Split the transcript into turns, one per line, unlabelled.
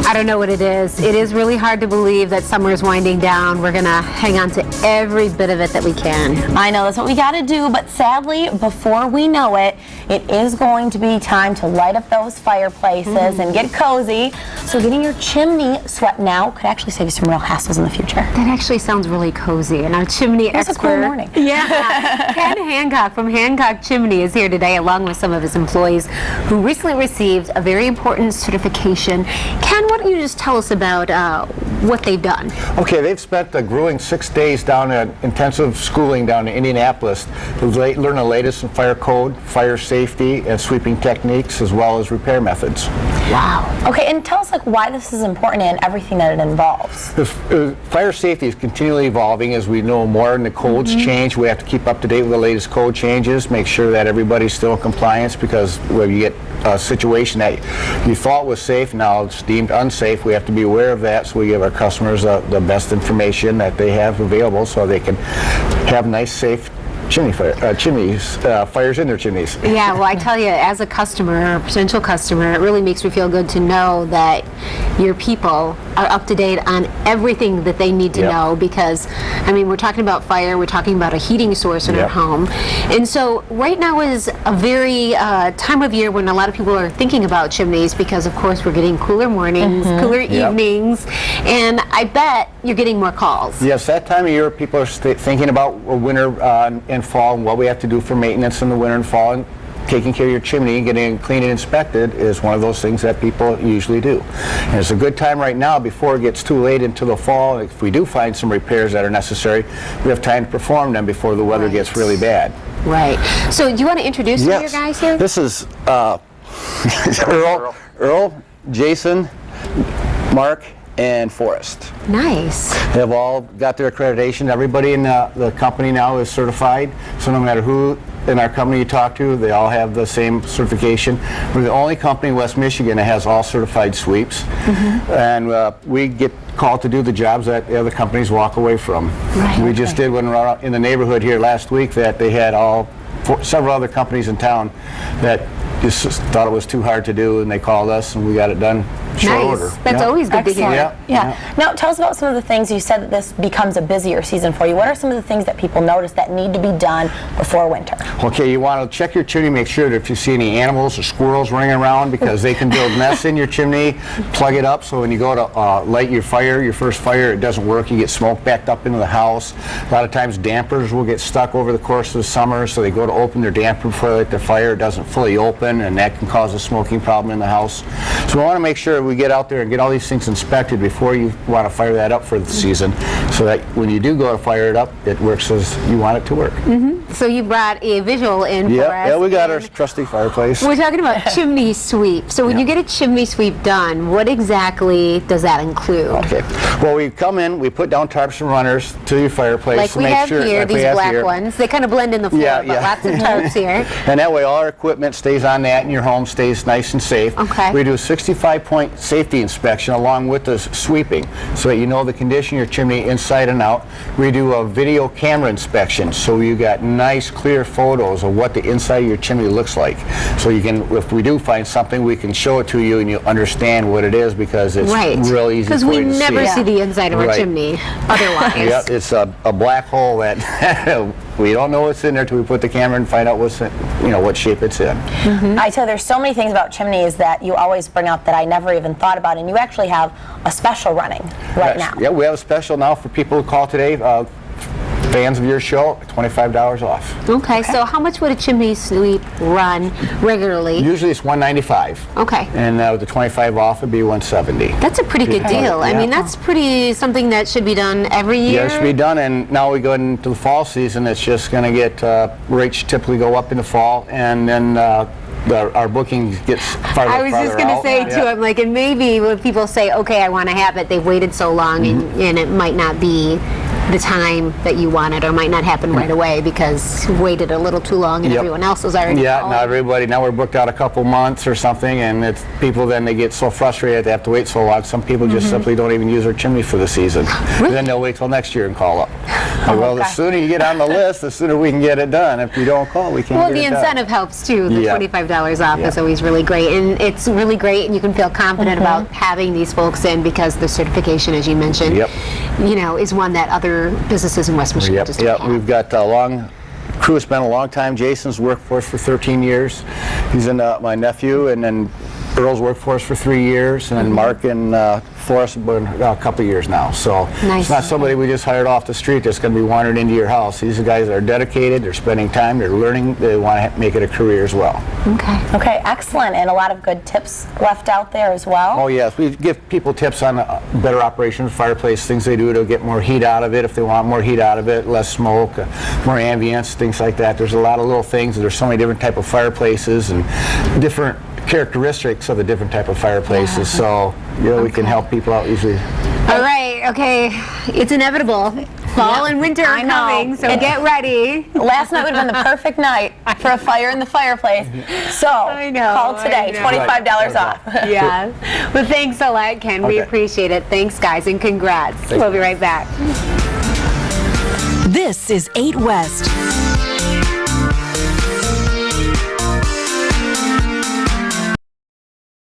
I don't know what it is. It is really hard to believe that summer is winding down. We're going to hang on to every bit of it that we can.
I know, that's what we got to do, but sadly, before we know it, it is going to be time to light up those fireplaces and get cozy. So getting your chimney swept now could actually save you some real hassles in the future.
That actually sounds really cozy. And our chimney expert.
It's a cool morning.
Yeah. Ken Hancock from Hancock Chimney is here today along with some of his employees who recently received a very important certification. Ken, why don't you just tell us about what they've done?
Okay, they've spent a grueling 6 days down at intensive schooling down in Indianapolis to learn the latest in fire code, fire safety, and sweeping techniques, as well as repair methods.
Wow. Okay, and tell us why this is important and everything that it involves.
Fire safety is continually evolving as we know more and the codes change. We have to keep up to date with the latest code changes, make sure that everybody's still in compliance, because when you get a situation that you thought was safe, now it's deemed unsafe. We have to be aware of that, so we give our customers the best information that they have available so they can have nice, safe fires in their chimneys.
Yeah, well, I tell you, as a customer, or potential customer, it really makes me feel good to know that your people are up to date on everything that they need to know, because, I mean, we're talking about fire, we're talking about a heating source in our home, and so right now is a very time of year when a lot of people are thinking about chimneys, because of course we're getting cooler mornings, cooler evenings, and I bet you're getting more calls.
Yes, that time of year people are thinking about winter and fall and what we have to do for maintenance in the winter and fall, and taking care of your chimney and getting it cleaned and inspected is one of those things that people usually do. And it's a good time right now before it gets too late into the fall. If we do find some repairs that are necessary, we have time to perform them before the weather gets really bad.
Right. So do you want to introduce some of your guys here?
This is Earl, Jason, Mark, and Forrest.
Nice.
They've all got their accreditation. Everybody in the company now is certified, so no matter who in our company you talk to, they all have the same certification. We're the only company in West Michigan that has all certified sweeps, and we get called to do the jobs that the other companies walk away from. We just did one in the neighborhood here last week that they had several other companies in town that just thought it was too hard to do, and they called us and we got it done short order.
That's always good to hear.
Now tell us about some of the things. You said that this becomes a busier season for you. What are some of the things that people notice that need to be done before winter?
Okay, you want to check your chimney, make sure that if you see any animals or squirrels running around, because they can build nests in your chimney. Plug it up so when you go to light your first fire, it doesn't work. You get smoke backed up into the house. A lot of times dampers will get stuck over the course of the summer, so they go to open their damper before they light their fire. It doesn't fully open, and that can cause a smoking problem in the house. So we want to make sure we get out there and get all these things inspected before you want to fire that up for the season, so that when you do go to fire it up, it works as you want it to work.
So you brought a visual in for us.
Yeah, we got our trusty fireplace.
We're talking about chimney sweep. So when you get a chimney sweep done, what exactly does that include?
Okay. Well, we come in, we put down tarps and runners to your fireplace.
Like we have here, these black ones. They kind of blend in the floor, but lots of tarps here.
And that way all our equipment stays on that and your home stays nice and safe.
Okay.
We do a 65-point safety inspection along with the sweeping, so that you know the condition of your chimney inside and out. We do a video camera inspection, so you got nice clear photos of what the inside of your chimney looks like. So you can, if we do find something, we can show it to you and you understand what it is, because it's real easy for you to see.
Because we never see the inside of our chimney otherwise.
Yeah, it's a black hole that we don't know what's in there till we put the camera and find out what's in, what shape it's in.
I tell you, there's so many things about chimneys that you always bring up that I never even thought about, and you actually have a special running right now.
Yeah, we have a special now for people who call today. Fans of your show, $25 off.
Okay, so how much would a chimney sweep run regularly?
Usually it's $195.
Okay.
And with the 25 off, it'd be $170.
That's a pretty good deal. I mean, that's pretty something that should be done every year.
Yeah, it should be done, and now we go into the fall season. It's just going to get rates typically go up in the fall, and then our booking gets farther.
I was just going to say too, I'm like, and maybe when people say, okay, I want to have it, they've waited so long, and it might not be the time that you wanted, or might not happen right away because you waited a little too long and
Yep.
everyone else was already
Yeah,
calling.
not everybody. Now we're booked out a couple months or something, and it's people then they get so frustrated they have to wait so long. Some people just simply don't even use their chimney for the season. And then they'll wait till next year and call up. Well, the sooner you get on the list, the sooner we can get it done. If you don't call, we can't
Well,
get
the
it done.
incentive helps too. The
Yeah.
$25 off
Yeah.
is always really great, and it's really great, and you can feel confident about having these folks in because the certification, as you mentioned,
Yep.
you know, is one that other businesses in West Michigan
Yep,
just don't
yep.
have.
We've got a long crew has been a long time. Jason's worked for us for 13 years. He's in my nephew, and then Earl's worked for us for 3 years, and then Mark and Forrest have been a couple years now. So
Nice.
it's not somebody we just hired off the street that's going to be wandering into your house. These are guys that are dedicated, they're spending time, they're learning, they want to make it a career as well.
Okay.
Okay, excellent, and a lot of good tips left out there as well.
Oh yes, we give people tips on better operation of the fireplace, things they do to get more heat out of it if they want more heat out of it, less smoke, more ambience, things like that. There's a lot of little things. There's so many different type of fireplaces and different characteristics of the different type of fireplaces. So you know we can help people out easily.
All right. Okay. It's inevitable. Fall and winter
I
are
know.
coming, so get ready.
Last night would have been the perfect night for a fire in the fireplace. So
I know,
call today,
I know.
$25 off.
Yeah. Well, thanks a lot, Ken. We
Okay.
appreciate it. Thanks, guys, and congrats. We'll be right back.
This is 8 West.